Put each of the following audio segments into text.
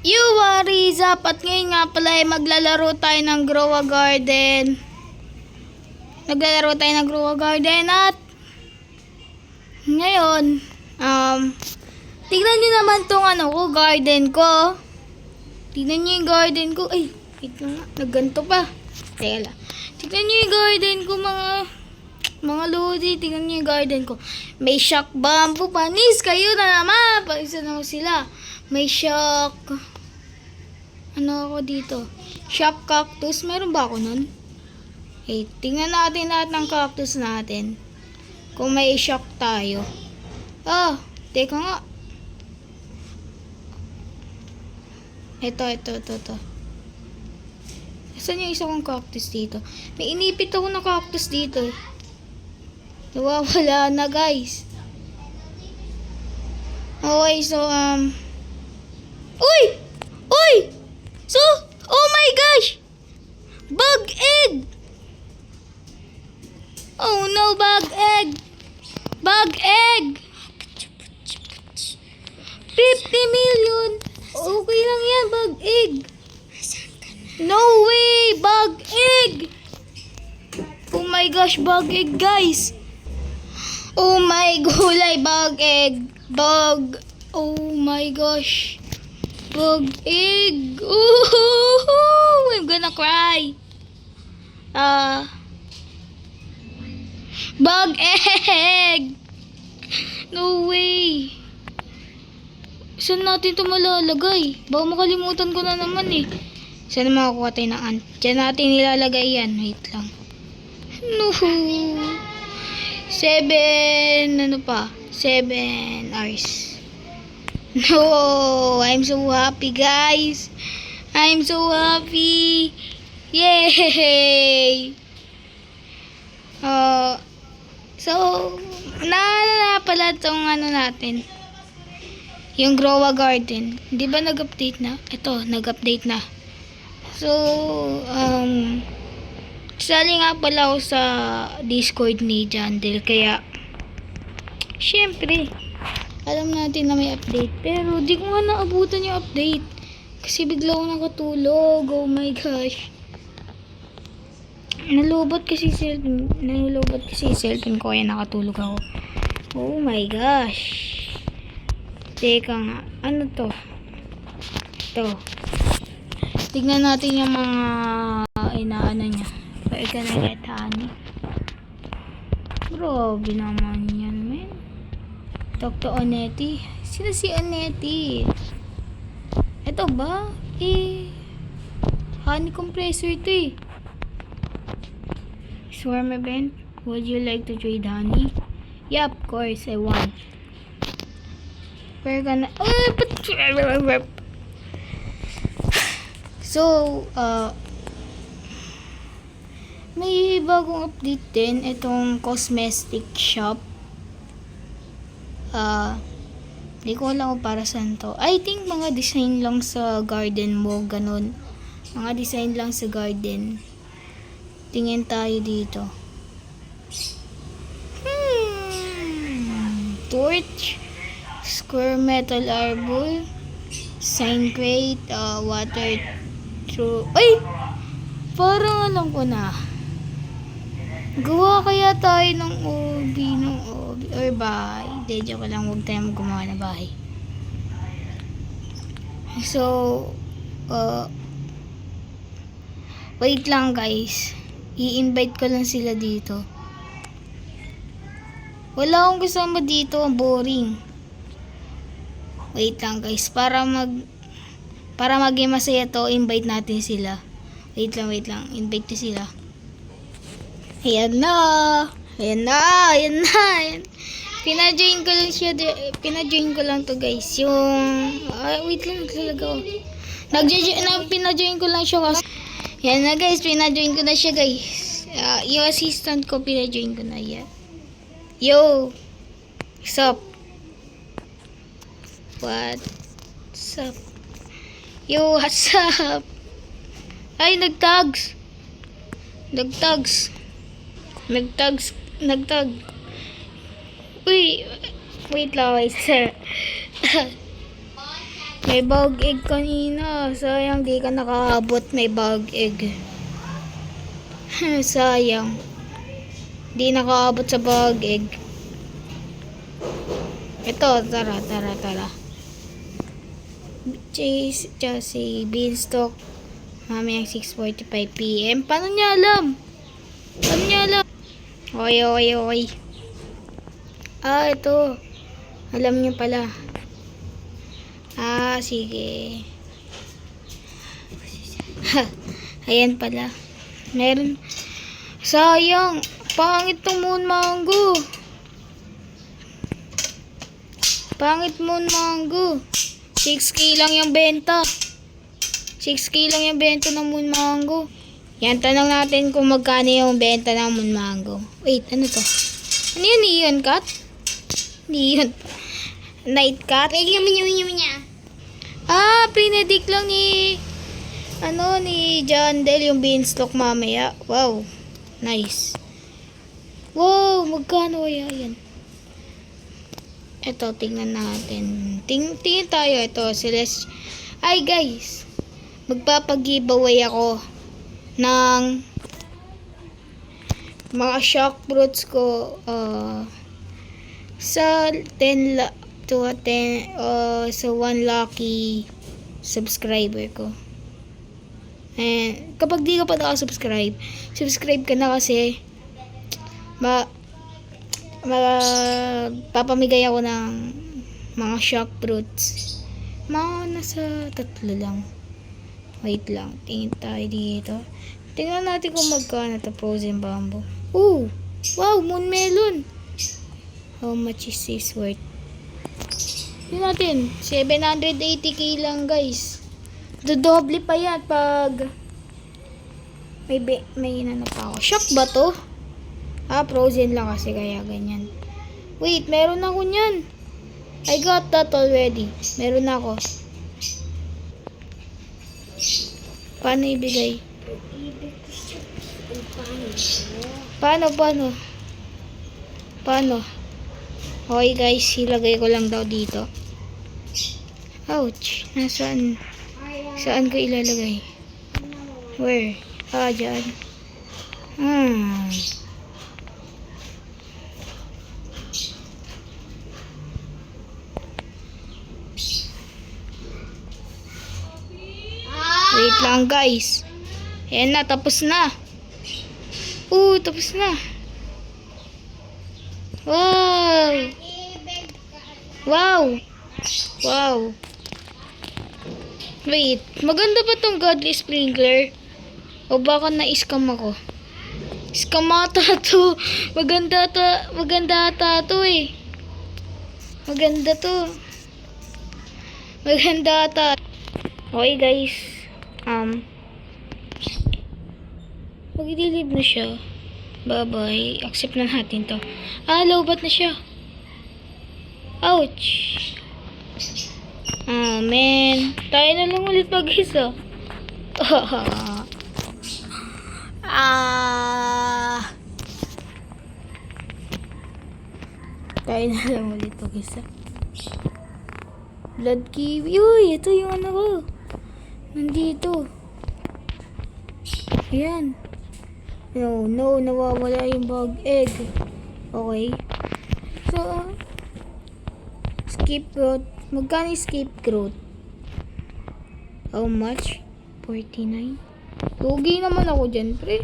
You what is up? At ngayon nga pala ay maglalaro tayo ng Grow a Garden. At ngayon, tignan nyo naman tong garden ko. Tignan nyo yung garden ko. Ay, wait lang nga, nagganto pa. Teka lang. Tignan nyo yung garden ko mga lodi. Tignan nyo yung garden ko. May shock bamboo. Panis kayo na naman. Paisa na sila. May shock. Ano ako dito? Shock cactus. Meron ba ako nun? Okay, tingnan natin lahat ng cactus natin. Kung may shock tayo. Teka nga. Ito. Saan yung isa kong cactus dito? May inipit ako na cactus dito. Nawawala na, guys. Okay, so, Uy! So, oh my gosh! Bug egg! Oh no, bug egg! 50 million! Okay lang yan, bug egg! No way! Bug egg! Oh my gosh, bug egg, guys! Oh my gulay, bug egg! Oh my gosh! Bug egg! Ooh, I'm gonna cry! Bug egg! No way! Saan natin ito malalagay? Baka makalimutan ko na naman eh. Saan makakuha tayo ng ant? Diyan natin nilalagay yan. Wait lang. No! 7 hours. No! I'm so happy, guys! I'm so happy! Yay! So, na pala itong natin. Yung Grow a Garden. Di ba nag-update na? Ito, nag-update na. So, sali nga pala ako sa Discord ni Jandel. Kaya, syempre, alam natin na may update. Pero, di ko nga naabutan yung update. Kasi bigla ako nakatulog. Oh my gosh. Nalubot kasi cellphone ko. Kaya nakatulog ako. Oh my gosh. Teka nga. Ano to? Ito. Tignan natin yung mga inaano niya. Ika na get honey. Grabe naman yan, men. Talk to Oneti. Sino si Oneti? Ito ba? Honey compressor ito eh. Swarm event. Would you like to trade honey? Yeah, of course, I want. We're gonna... So, may bagong update din. Itong cosmetic shop. Di ko alam kung para saan to. I think mga design lang sa garden mo. Ganun. Mga design lang sa garden. Tingin tayo dito. Torch. Square metal arbol. Sign crate. Water through. Ay! Parang alam ko na. Gawa kaya tayo ng obi. Or bahay. Hindi, joke lang. Huwag tayo gumawa na bahay. So, wait lang, guys. I-invite ko lang sila dito. Wala akong kasama dito. Boring. Wait lang, guys. Para maging masaya to, invite natin sila. Wait lang. Invite ko sila. Ayan na. Pina-join ko lang to, guys. Yung... wait lang. Naglalagaw. Pina-join ko lang siya kasi... Yan na, guys. Pina-join ko na siya, guys. Yung assistant ko, pina-join ko na yan. Yo! What's up? Yo, what's up? Ay, nagtags. Uy, wait lang, sir. May bug egg kanina. Sayang di ka nakaabot. May bug egg. Sayang. Di nakaabot sa bug egg. Ito, tara. Chase Beanstalk. Mamayang 6:45 PM. Paano niya alam? Oy. Ito. Alam niyo pala. Sige. Ayan pala. Meron. Sayang. Pangit tong moon mango. 6K lang yung benta. 6K lang yung benta ng moon mango. Yan, tanong natin kung magkano yung benta ng moon mango. Wait, ano to? Ano yun? Neon cat? Neon. Night cat? Pinedict lang ni John Del yung beanstalk mamaya. Wow. Nice. Wow, magkano kaya yan? Ito, tingnan natin. Tingin tayo. Ito, Ay, guys. Magpapag-giveaway ako ng mga shock fruits ko sa 1 lucky subscriber ko. And kapag di ka pa nakasubscribe, subscribe ka na kasi papamigay ako ng mga shock fruits. Nasa 3 lang. Wait lang, tingin tayo dito. Tingnan natin kung magkano to frozen bamboo. Ooh! Wow, moon melon! How much is this worth? Tingnan natin, 780k lang guys. Dodoble pa yan pag may inano pa ako. Shock ba to? Frozen lang kasi kaya ganyan. Wait, meron ako nyan. I got that already. Meron ako. Paano ibigay? Paano? Okay guys, ilagay ko lang daw dito. Ouch. Nasaan? Saan ko ilalagay? Where? Dyan. Wait lang guys. Ayan na, tapos na. Tapos na. Wow. Wait, maganda ba tong godly sprinkler? O baka na-scam ako? Scam ata to. Maganda ata to eh. Maganda ata. Okay guys. Mag-delete na siya. Bye-bye. Accept na natin to. Lowbat na siya. Ouch. Man. Tayo na lang ulit mag-isa. Tayo na lang ulit mag-isa. Blood kiwi. Uy, ito yung ano ko. Nandito. Ayan. No, nawawala yung bug egg. Okay. So, skip route. Magkano yung skip route? How much? 49. Lugi naman ako dyan, pre.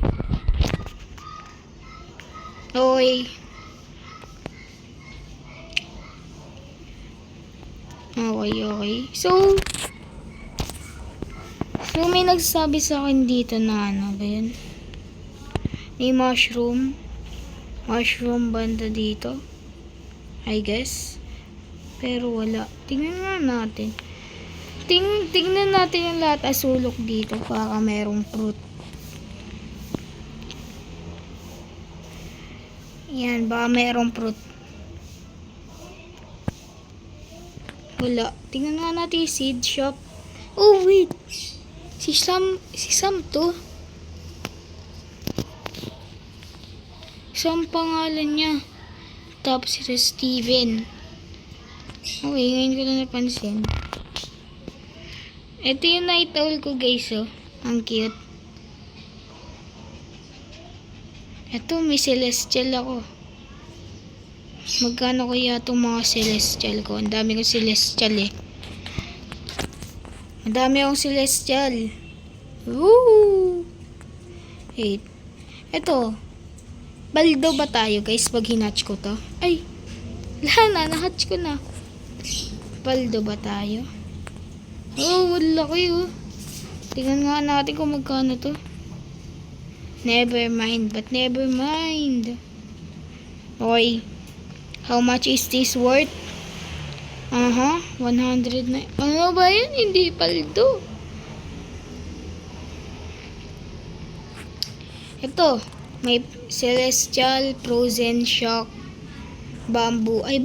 Okay. So may nagsabi sa akin dito na ano ba yun? May mushroom banda dito, I guess, pero wala. Tingnan nga natin. Tingnan natin yung lahat asulok dito. Baka merong fruit. Yan, baka merong fruit. Wala. Tingnan nga natin yung seed shop. Oh wait, si Sam to. Sam pangalan niya. Tapos si Steven. Okay, ngayon ko lang napansin. Ito yung night owl ko guys, oh. Ang cute. Ito, may celestial ako. Magkano kaya itong mga celestial ko? Ang dami kong celestial eh. Ang dami akong celestial. Woo! 8. Ito. Baldo ba tayo guys pag hinatch ko to? Ay! Wala na, nahatch ko na. Baldo ba tayo? Oh, wala kayo. Tingnan nga natin kung magkano to. Never mind, but never mind. Okay. How much is this worth? 100 na. Ano ba yan? Hindi paldo. Ito. May Celestial, Frozen Shock, Bamboo. Ay,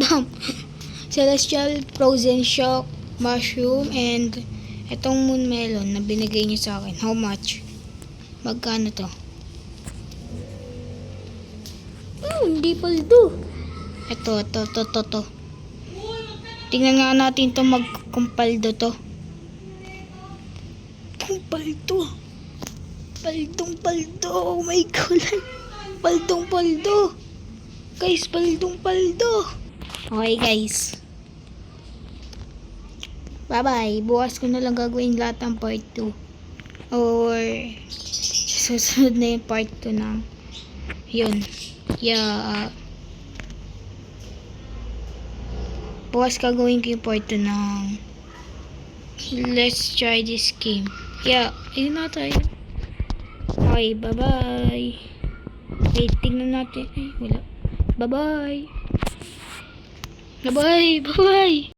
Celestial, Frozen Shock, Mushroom, and itong Moon Melon na binigay niyo sa akin. How much? Magkano to? Hindi paldo. Ito. Tingnan nga natin to magkumpaldo to. Kumpaldo. Paldong-paldo. Oh my God. Paldong-paldo. Guys, paldong-paldo. Okay guys. Bye-bye. Bukas ko na lang gagawin lahat ng part 2. Or susunod na yung part 2 ng yun. Yeah. Bukas gagawin ko yung part 2 ng let's try this game. Yeah. Ayun na tayo. Okay, bye-bye. Wait, tingnan natin. Ay, wala. Bye-bye. Bye-bye. Bye-bye.